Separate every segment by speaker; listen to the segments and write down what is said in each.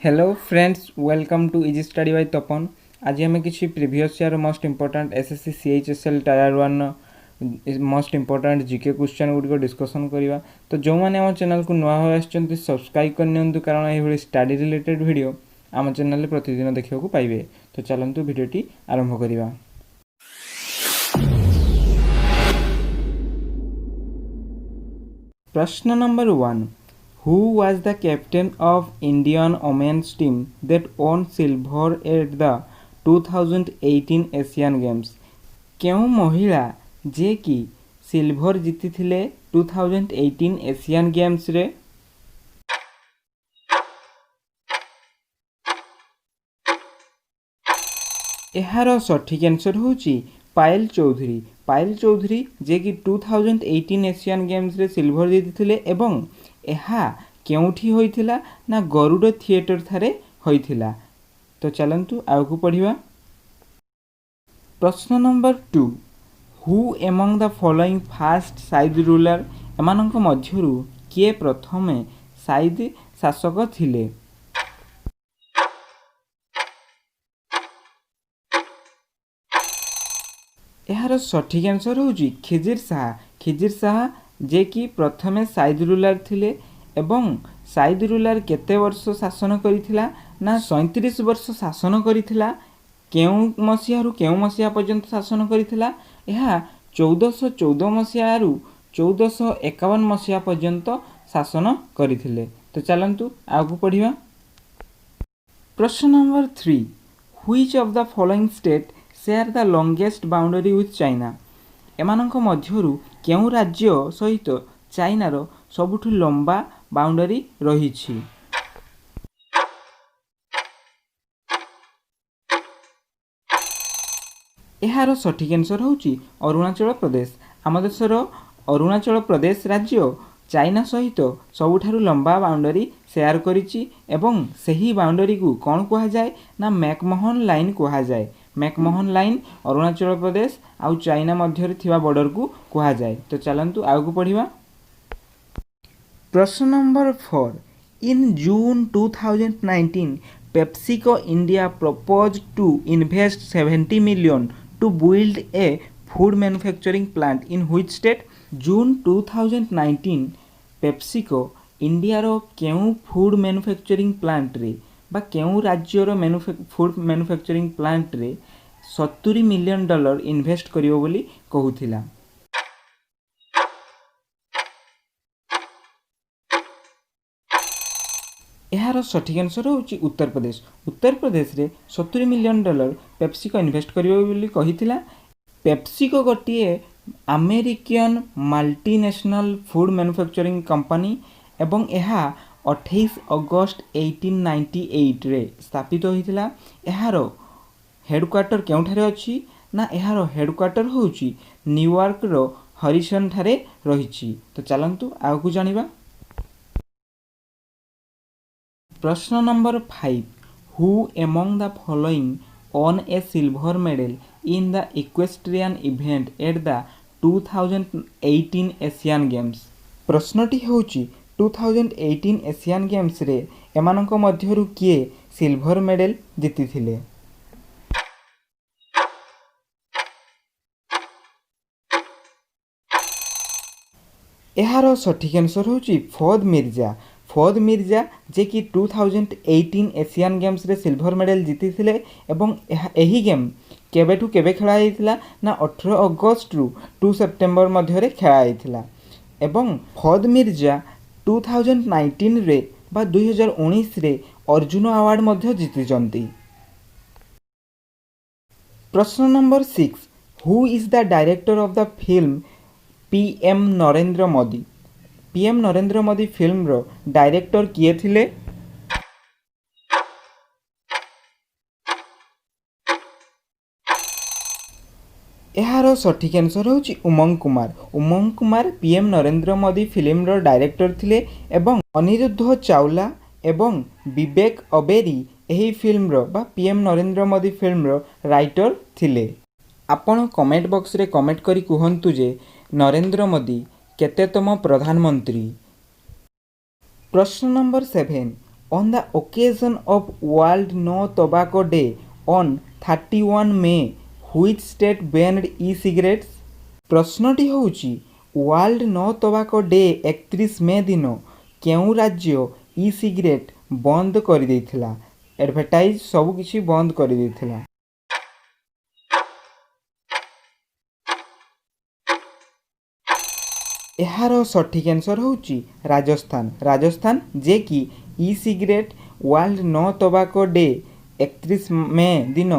Speaker 1: Hello friends, welcome to easy study by Tapan. आज आम किसी previous year most important SSC CHSL tier 1 most important GK question गुड़िक discussion करवा। तो जो मैंने आम चैनल को नुआ हो सब्सक्राइब करनी, कारण ये स्टडी रिलेटेड वीडियो आम चैनल प्रतिदिन देखा पाइबे। तो चलतु वीडियोटी आरंभ करवा। प्रश्न number 1, Who was the captain of Indian women's team that won silver at the 2018 Asian Games? केउं महिला जे कि सिल्वर जीति थिले 2018 एशियन गेम्स रे? एहार सठिक आंसर होची पायल चौधरी। पायल चौधरी जे कि 2018 एशियन गेम्स रे सिल्वर जीति थिले एवं एहा केउठी होइथिला ना गरुड़ थिएटर थारे होइथिला। तो चलंतु आगु पढ़िबा। प्रश्न नंबर 2, who among the following first Sayyid ruler? एमानंक मध्यरु किए प्रथमे साइद शासक थिले? एहार सठिक आंसर होची खिजिर शाह। खिजिर शाह जे कि प्रथमे साइद रूलर थिले एवं साइद रूलर केते वर्ष शासन करिथिला ना 37 वर्ष शासन करिथिला। केउं मसियारु केउं मसिया पर्यंत शासन करिथिला? एहा 1414 मसियारु 1451 मसिया पर्यंत शासन करिथिले। तो चलंतु आगु पढ़िबा। प्रश्न नंबर 3, which of the following state share the longest boundary with China? एमानंक मध्यरु केउं राज्य सहित चाइनार सबुठु लंबा बाउंडरी रहिछि? एहार सठिक आंसर होची अरुणाचल प्रदेश। आम देशर अरुणाचल प्रदेश राज्य चाइना सहित सबुठारु लंबा बाउंडरी शेयर करिछि एवं सही बाउंडरी को कौन कहा जाए ना मैकमोहन लाइन कहा जाए। मैकमोहन लाइन अरुणाचल प्रदेश आउ चाइना मध्य थिबा बॉर्डर को कहा जाए। तो चलंतु आगु पढ़िबा। प्रश्न number 4, in June 2019 PepsiCo India proposed to invest 70 million to build a food manufacturing plant in which state? जून 2019 PepsiCo इंडिया रो केउं फूड मैन्युफैक्चरिंग प्लांट रे बा केउं राज्यर फूड मैन्युफैक्चरिंग प्लांट रे $70 मिलियन इन्वेस्ट करियो बोली कहूथिला? एहार सठिक आंसर होची उत्तर प्रदेश। उत्तर प्रदेश रे $70 मिलियन पेप्सिको इन्वेस्ट करियो बोली कहिथिला। पेप्सिको गोटिए American multinational food manufacturing company एवं यह 28 अगस्त 1898 रे स्थापित होइथिला। एहार हेडक्वार्टर केउठारे अछि ना एहार हेडक्वार्टर होउची न्यूयॉर्क रो हरिसन ठारे रहिछि। तो चलंतु आगु जानिबा। प्रश्न नंबर 5, who among the following won a silver medal in the equestrian event at the 2018 Asian Games? प्रश्नटी होउची 2018 एशियन गेम्स रे एमानंक मध्यरु किए सिल्वर मेडल जीति थिले? एहार सठिक आंसर होची फौद मिर्जा। फौद मिर्जा जे कि 2018 एशियन गेम्स रे सिल्वर मेडल जीति थिले एवं एही गेम केबेठु केबे खेला जाइथिला ना 18 अगस्त रु 2 सेप्टेम्बर मध्य खेला जाइथिला एवं फौद मिर्जा 2019 रे बा 2019 रे अर्जुन अवार्ड मध्य जीतिचंती। प्रश्न number 6, who is the director of the film PM Narendra Modi? PM Narendra Modi film रो डायरेक्टर किए थिले? एहार सठिक आंसर होची उमंग कुमार। उमंग कुमार PM नरेंद्र मोदी फिल्म रो डायरेक्टर थिले एवं अनिरुद्ध चावला एवं विवेक अबेरी एही फिल्म रो बा PM नरेंद्र मोदी फिल्म रो राइटर थिले। आपण कमेंट बॉक्स रे कमेंट करी कहंतु जे नरेंद्र मोदी केतेतम प्रधानमंत्री? प्रश्न number 7, On the occasion of World No Tobacco Day on 31 May, which state banned e-cigarettes? ପ୍ରଶ୍ନଟି ହେଉଛି world no tobacco day 31 May ଦିନ କେଉଁ ରାଜ୍ୟ ଇ ସିଗାରେଟ୍ ବନ୍ଦ କରିଦେଇଥିଲା? ଆଡ଼ଭର୍ଟାଇଜ୍ ସବୁକିଛି ବନ୍ଦ କରିଦେଇଥିଲା। ଏହାର ସଠିକ୍ ଆନ୍ସର୍ ହେଉଛି ରାଜସ୍ଥାନ। ରାଜସ୍ଥାନ ଯେ କି E cigarette world no tobacco day 31 May ଦିନ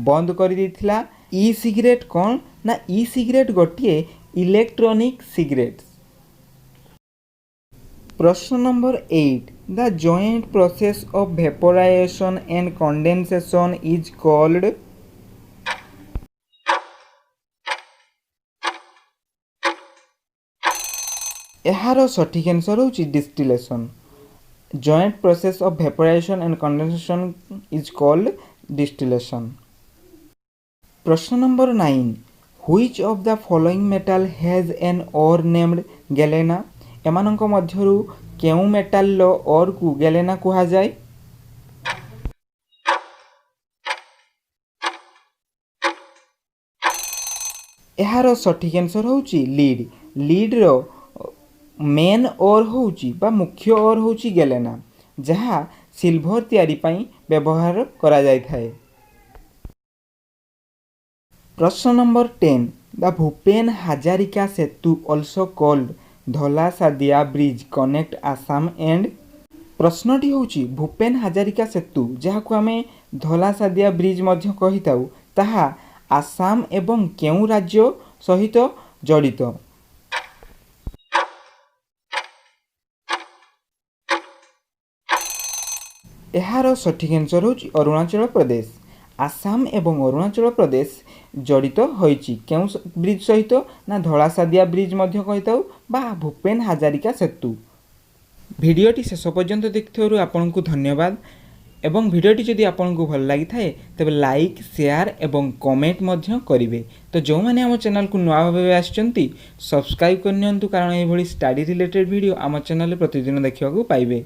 Speaker 1: ବନ୍ଦ କରିଦେଇଥିଲା। ଇ ସିଗାରେଟ୍ କ'ଣ ନା ଇ ସିଗାରେଟ୍ ଗୋଟିଏ ଇଲେକ୍ଟ୍ରୋନିକ୍ ସିଗାରେଟ୍। ପ୍ରଶ୍ନ ନମ୍ବର 8 the joint process of vaporization and condensation is called? ଏହାର ସଠିକ୍ ଆନ୍ସର୍ ହେଉଛି distillation. Joint process of vaporization and condensation is called distillation. ପ୍ରଶ୍ନ ନମ୍ବର 9 which of the following metal has an ore named galena? ଏମାନଙ୍କ ମଧ୍ୟରୁ କେଉଁ ମେଟାଲର ଓର୍କୁ ଗ୍ୟାଲେନା କୁହାଯାଏ? ଏହାର ସଠିକ୍ ଆନ୍ସର୍ ହେଉଛି ଲିଡ୍। ଲିଡ୍ର ମେନ୍ ଓର୍ ହେଉଛି ବା ମୁଖ୍ୟ ଓର୍ ହେଉଛି ଗ୍ୟାଲେନା, ଯାହା ସିଲଭର ତିଆରି ପାଇଁ ବ୍ୟବହାର କରାଯାଇଥାଏ। ପ୍ରଶ୍ନ ନମ୍ବର 10 ଦ Bhupen Hazarika Setu also called Dhola Sadiya bridge connect Assam and? ପ୍ରଶ୍ନଟି ହେଉଛି ଭୂପେନ ହାଜାରିକା ସେତୁ ଯାହାକୁ ଆମେ ଧଲା ସାଦିଆ ବ୍ରିଜ୍ ମଧ୍ୟ କହିଥାଉ, ତାହା ଆସାମ ଏବଂ କେଉଁ ରାଜ୍ୟ ସହିତ ଜଡ଼ିତ? ଏହାର ସଠିକ୍ ଆନ୍ସର୍ ହେଉଛି ଅରୁଣାଚଳ ପ୍ରଦେଶ। ଆସାମ ଏବଂ ଅରୁଣାଚଳ ପ୍ରଦେଶ ଜଡ଼ିତ ହୋଇଛି କେଉଁ ବ୍ରିଜ୍ ସହିତ ନା ଧଳା ସାଦିଆ ବ୍ରିଜ୍ ମଧ୍ୟ କହିଥାଉ ବା ଭୂପେନ ହାଜାରିକା ସେତୁ। ଭିଡ଼ିଓଟି ଶେଷ ପର୍ଯ୍ୟନ୍ତ ଦେଖିଥିବାରୁ ଆପଣଙ୍କୁ ଧନ୍ୟବାଦ ଏବଂ ଭିଡ଼ିଓଟି ଯଦି ଆପଣଙ୍କୁ ଭଲ ଲାଗିଥାଏ ତେବେ ଲାଇକ୍ ସେୟାର ଏବଂ କମେଣ୍ଟ ମଧ୍ୟ କରିବେ। ତ ଯେଉଁମାନେ ଆମ ଚ୍ୟାନେଲକୁ ନୂଆ ଭାବେ ଆସିଛନ୍ତି ସବସ୍କ୍ରାଇବ୍ କରିନିଅନ୍ତୁ, କାରଣ ଏହିଭଳି ଷ୍ଟଡି ରିଲେଟେଡ୍ ଭିଡ଼ିଓ ଆମ ଚ୍ୟାନେଲରେ ପ୍ରତିଦିନ ଦେଖିବାକୁ ପାଇବେ।